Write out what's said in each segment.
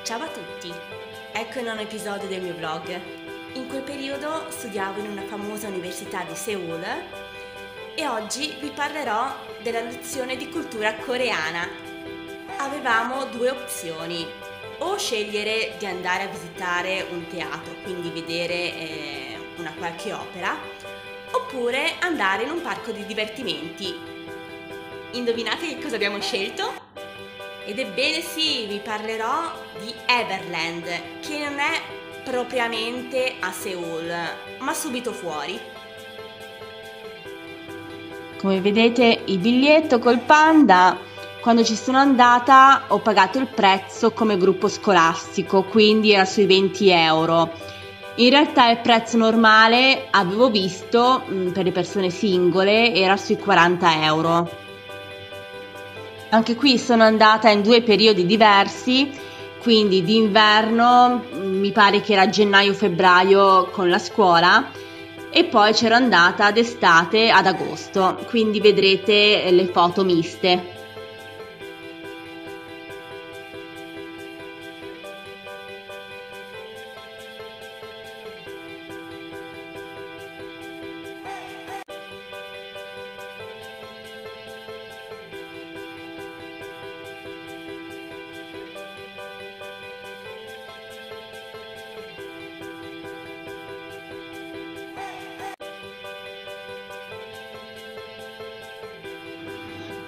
Ciao a tutti, ecco il nono episodio del mio vlog. In quel periodo studiavo in una famosa università di Seoul e oggi vi parlerò della lezione di cultura coreana. Avevamo due opzioni: o scegliere di andare a visitare un teatro, quindi vedere una qualche opera, oppure andare in un parco di divertimenti. Indovinate che cosa abbiamo scelto? Ed ebbene sì, vi parlerò di Everland, che non è propriamente a Seoul, ma subito fuori. Come vedete il biglietto col panda, quando ci sono andata ho pagato il prezzo come gruppo scolastico, quindi era sui 20 euro. In realtà il prezzo normale, avevo visto, per le persone singole, era sui 40 euro. Anche qui sono andata in due periodi diversi, quindi d'inverno mi pare che era gennaio-febbraio con la scuola e poi c'ero andata d'estate ad agosto, quindi vedrete le foto miste.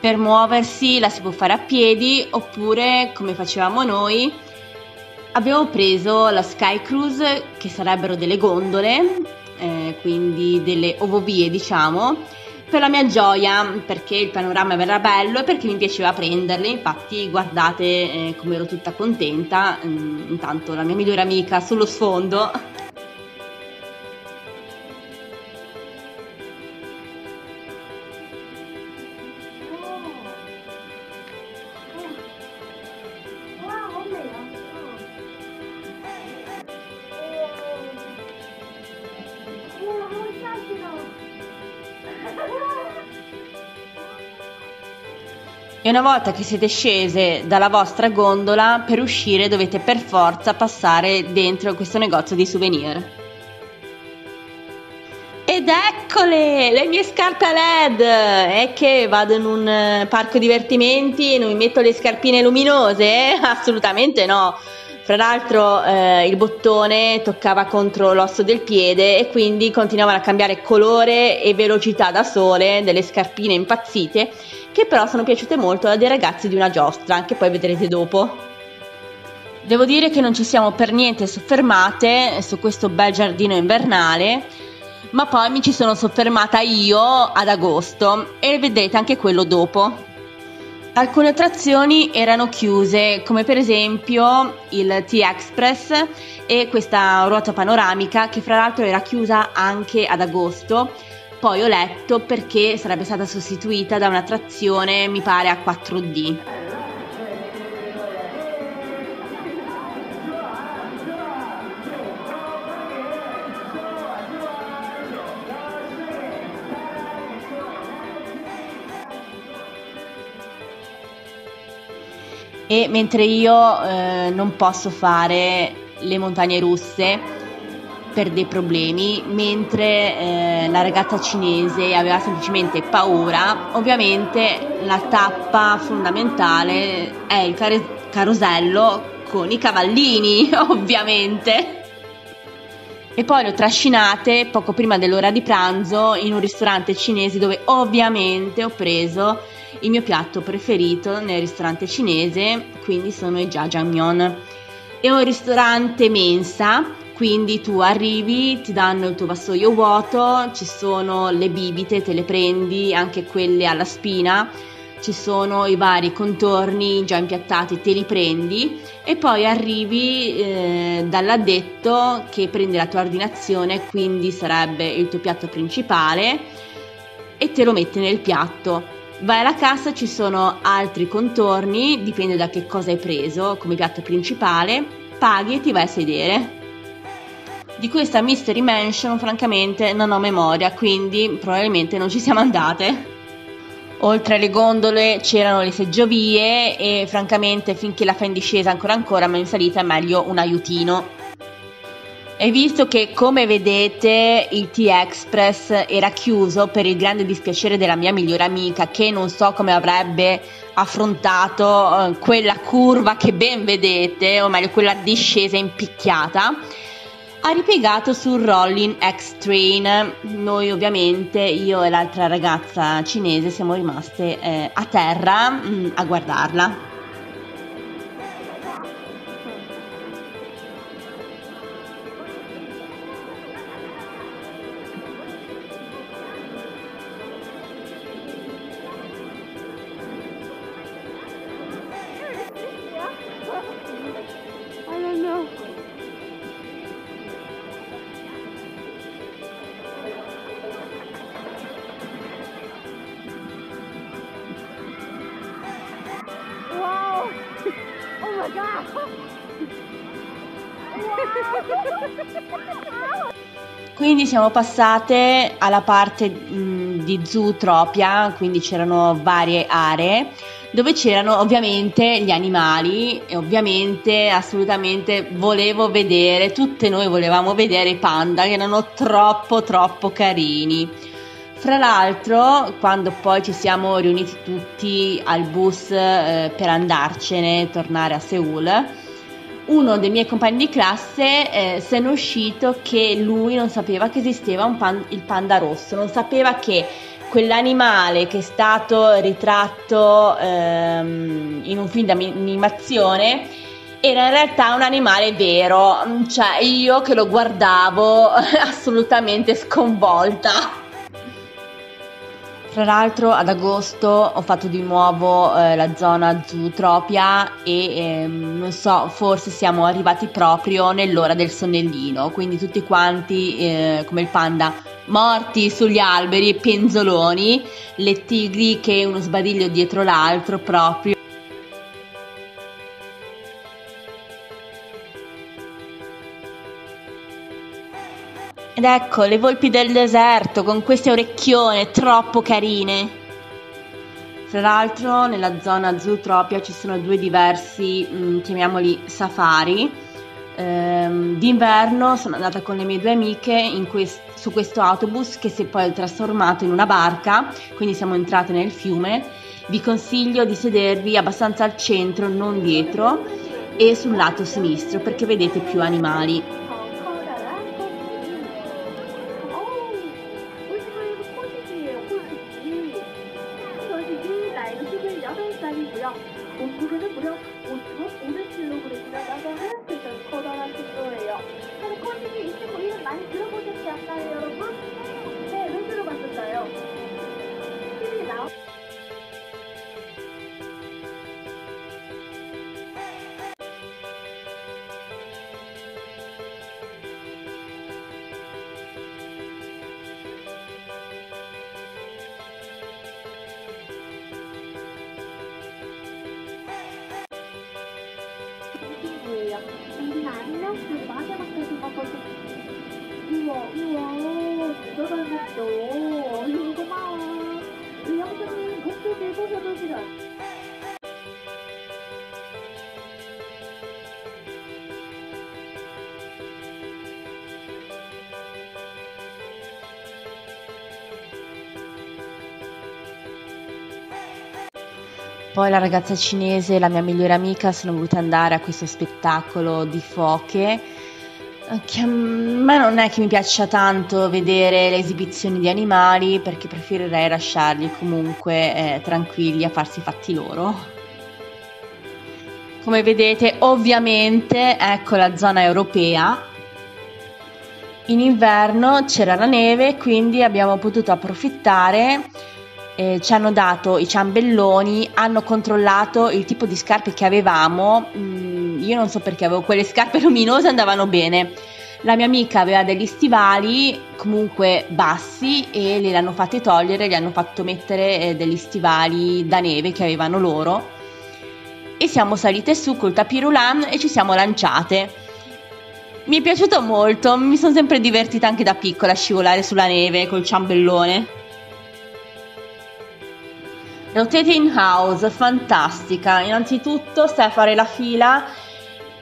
Per muoversi la si può fare a piedi oppure, come facevamo noi, abbiamo preso la Sky Cruise, che sarebbero delle gondole, quindi delle ovovie diciamo, per la mia gioia, perché il panorama era bello e perché mi piaceva prenderle. Infatti guardate come ero tutta contenta, intanto la mia migliore amica sullo sfondo. E una volta che siete scese dalla vostra gondola, per uscire dovete per forza passare dentro questo negozio di souvenir. Ed eccole, le mie scarpe a LED! È che vado in un parco divertimenti e non mi metto le scarpine luminose? Assolutamente no! Fra l'altro il bottone toccava contro l'osso del piede e quindi continuavano a cambiare colore e velocità da sole delle scarpine impazzite, che però sono piaciute molto a dei ragazzi di una giostra, che poi vedrete dopo. Devo dire che non ci siamo per niente soffermate su questo bel giardino invernale, ma poi mi ci sono soffermata io ad agosto e vedrete anche quello dopo. Alcune attrazioni erano chiuse, come per esempio il T-Express e questa ruota panoramica, che fra l'altro era chiusa anche ad agosto. Poi ho letto perché sarebbe stata sostituita da un'attrazione, mi pare, a 4D. E mentre io non posso fare le montagne russe per dei problemi, mentre la ragazza cinese aveva semplicemente paura, ovviamente la tappa fondamentale è il carosello con i cavallini, ovviamente. E poi le ho trascinate poco prima dell'ora di pranzo in un ristorante cinese, dove ovviamente ho preso il mio piatto preferito nel ristorante cinese, quindi sono i jjajangmyeon. È un ristorante mensa, quindi tu arrivi, ti danno il tuo vassoio vuoto, ci sono le bibite, te le prendi, anche quelle alla spina, ci sono i vari contorni già impiattati, te li prendi e poi arrivi dall'addetto che prende la tua ordinazione, quindi sarebbe il tuo piatto principale, e te lo mette nel piatto. Vai alla cassa, ci sono altri contorni, dipende da che cosa hai preso come piatto principale, paghi e ti vai a sedere. Di questa Mystery Mansion francamente non ho memoria, quindi probabilmente non ci siamo andate. Oltre alle gondole c'erano le seggiovie e francamente finché la fai in discesa ancora, ma in salita è meglio un aiutino. E visto che, come vedete, il T-Express era chiuso per il grande dispiacere della mia migliore amica, che non so come avrebbe affrontato quella curva che ben vedete, o meglio quella discesa impicchiata, ha ripiegato sul Rolling X Train. Noi ovviamente, io e l'altra ragazza cinese, siamo rimaste a terra a guardarla. I don't know. Wow! Oh my god! Wow! Quindi siamo passate alla parte di Zootropia, quindi c'erano varie aree dove c'erano ovviamente gli animali e ovviamente assolutamente volevo vedere, tutte noi volevamo vedere i panda che erano troppo carini. Fra l'altro, quando poi ci siamo riuniti tutti al bus per andarcene, tornare a Seoul, uno dei miei compagni di classe se n'è uscito che lui non sapeva che esisteva il panda rosso, non sapeva che quell'animale che è stato ritratto in un film d'animazione era in realtà un animale vero, cioè io che lo guardavo assolutamente sconvolta. Tra l'altro ad agosto ho fatto di nuovo la zona Zootropia e non so, forse siamo arrivati proprio nell'ora del sonnellino, quindi tutti quanti come il panda morti sugli alberi, penzoloni, le tigri che uno sbadiglio dietro l'altro proprio. Ed ecco le volpi del deserto con queste orecchione troppo carine. Tra l'altro nella zona Zootropia ci sono due diversi, chiamiamoli safari. D'inverno sono andata con le mie due amiche su questo autobus che si è poi trasformato in una barca, quindi siamo entrate nel fiume. Vi consiglio di sedervi abbastanza al centro, non dietro, e sul lato sinistro perché vedete più animali. 우리는 안녕 그 마지막까지 가서 우와 진짜 잘 먹죠. 아유 고마워. 우리 형수님 목표 들고 해보시라. Poi la ragazza cinese e la mia migliore amica sono volute andare a questo spettacolo di foche, che a me non è che mi piaccia tanto vedere le esibizioni di animali, perché preferirei lasciarli comunque tranquilli a farsi i fatti loro. Come vedete, ovviamente, ecco la zona europea. In inverno c'era la neve, quindi abbiamo potuto approfittare. Ci hanno dato i ciambelloni, hanno controllato il tipo di scarpe che avevamo. Io non so perché avevo quelle scarpe luminose, andavano bene. La mia amica aveva degli stivali comunque bassi e li hanno fatti togliere, gli hanno fatto mettere degli stivali da neve che avevano loro e siamo salite su col tapis roulant e ci siamo lanciate. Mi è piaciuto molto, mi sono sempre divertita anche da piccola a scivolare sulla neve col ciambellone. Rotating House, fantastica. Innanzitutto stai a fare la fila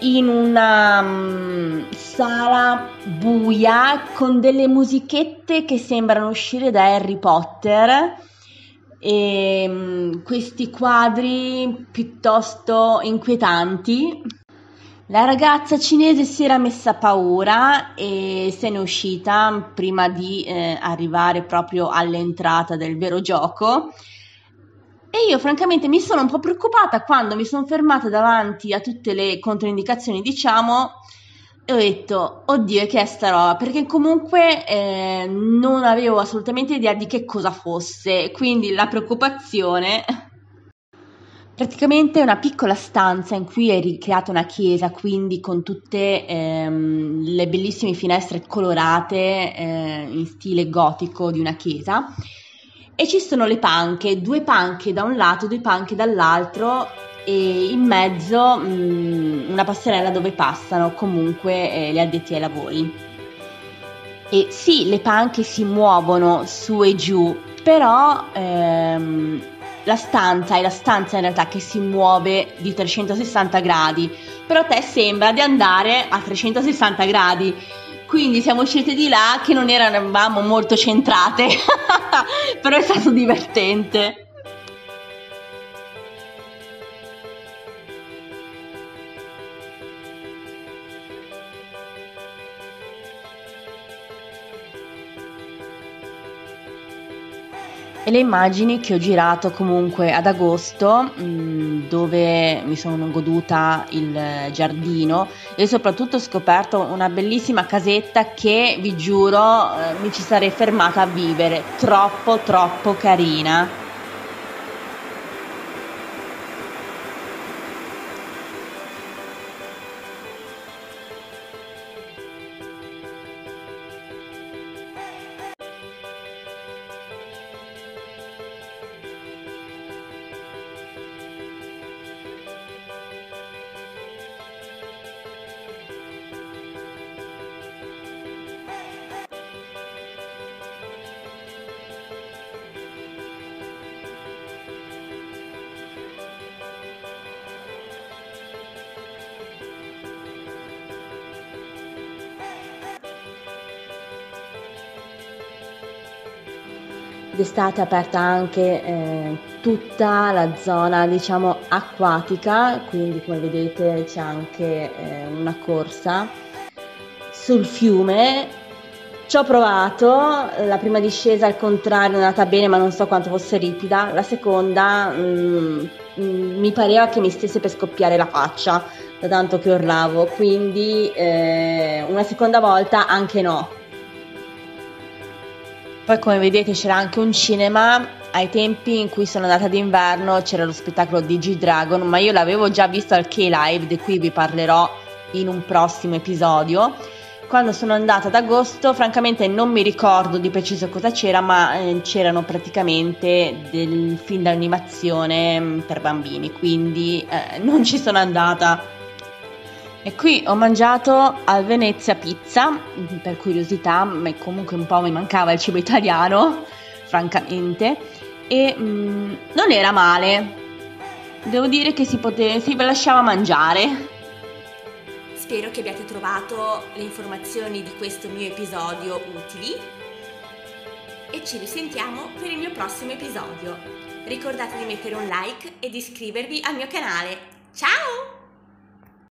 in una sala buia con delle musichette che sembrano uscire da Harry Potter e questi quadri piuttosto inquietanti. La ragazza cinese si era messa paura e se n'è uscita prima di arrivare proprio all'entrata del vero gioco. E io francamente mi sono un po' preoccupata quando mi sono fermata davanti a tutte le controindicazioni, diciamo, e ho detto, oddio, che è sta roba? Perché comunque non avevo assolutamente idea di che cosa fosse, quindi la preoccupazione. Praticamente è una piccola stanza in cui è ricreata una chiesa, quindi con tutte le bellissime finestre colorate in stile gotico di una chiesa. E ci sono le panche, 2 panche da un lato, 2 panche dall'altro e in mezzo una passerella dove passano comunque gli addetti ai lavori. E sì, le panche si muovono su e giù, però la stanza è la stanza in realtà che si muove di 360 gradi, però a te sembra di andare a 360 gradi. Quindi siamo uscite di là che non eravamo molto centrate, però è stato divertente. E le immagini che ho girato comunque ad agosto, dove mi sono goduta il giardino e soprattutto ho scoperto una bellissima casetta che vi giuro mi ci sarei fermata a vivere, troppo troppo carina. D'estate è aperta anche tutta la zona, diciamo, acquatica, quindi come vedete c'è anche una corsa sul fiume. Ci ho provato, la prima discesa al contrario è andata bene, ma non so quanto fosse ripida. La seconda mi pareva che mi stesse per scoppiare la faccia da tanto che urlavo, quindi una seconda volta anche no. Poi come vedete c'era anche un cinema, ai tempi in cui sono andata d'inverno c'era lo spettacolo di G-Dragon, ma io l'avevo già visto al K-Live, di cui vi parlerò in un prossimo episodio. Quando sono andata ad agosto, francamente non mi ricordo di preciso cosa c'era, ma c'erano praticamente del film d'animazione per bambini, quindi non ci sono andata. E qui ho mangiato al Venezia Pizza, per curiosità, ma comunque un po' mi mancava il cibo italiano, francamente, e non era male. Devo dire che si lasciava mangiare. Spero che abbiate trovato le informazioni di questo mio episodio utili e ci risentiamo per il mio prossimo episodio. Ricordate di mettere un like e di iscrivervi al mio canale. Ciao!